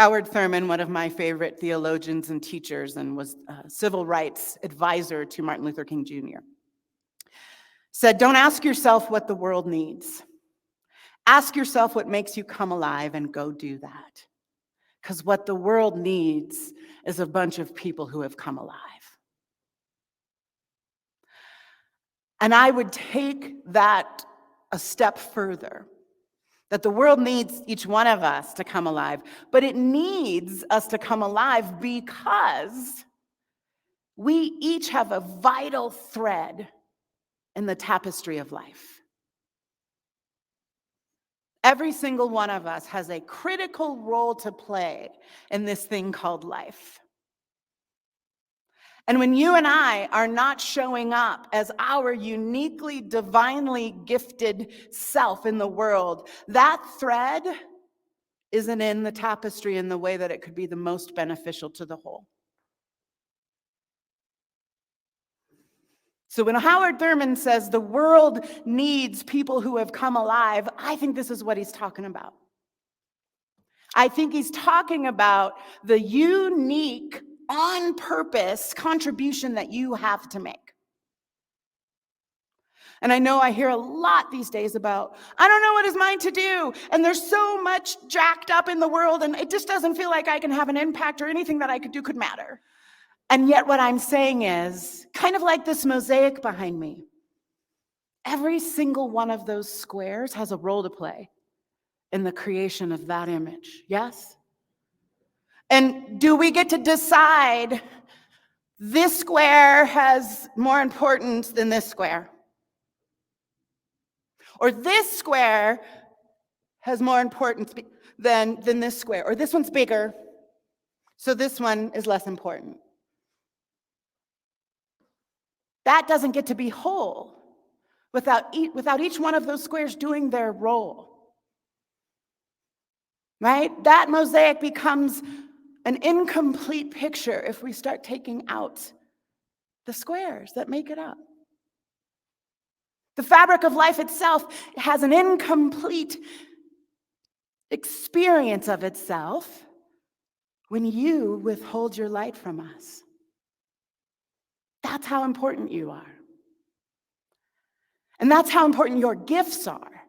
Howard Thurman, one of my favorite theologians and teachers, and was a civil rights advisor to Martin Luther King Jr., said, "Don't ask yourself what the world needs. Ask yourself what makes you come alive and go do that. Because what the world needs is a bunch of people who have come alive." And I would take that a step further, that the world needs each one of us to come alive, but it needs us to come alive because we each have a vital thread in the tapestry of life. Every single one of us has a critical role to play in this thing called life. And when you and I are not showing up as our uniquely, divinely gifted self in the world, that thread isn't in the tapestry in the way that it could be the most beneficial to the whole. So when Howard Thurman says the world needs people who have come alive, I think this is what he's talking about. I think he's talking about the unique, on-purpose contribution that you have to make. And I know I hear a lot these days about, I don't know what is mine to do, and there's so much jacked up in the world, and it just doesn't feel like I can have an impact or anything that I could do could matter. And yet what I'm saying is, kind of like this mosaic behind me, every single one of those squares has a role to play in the creation of that image, yes? And do we get to decide this square has more importance than this square? Or this square has more importance than this square? Or this one's bigger, so this one is less important? That doesn't get to be whole without each one of those squares doing their role, right? That mosaic becomes an incomplete picture if we start taking out the squares that make it up. The fabric of life itself has an incomplete experience of itself when you withhold your light from us. That's how important you are. And that's how important your gifts are.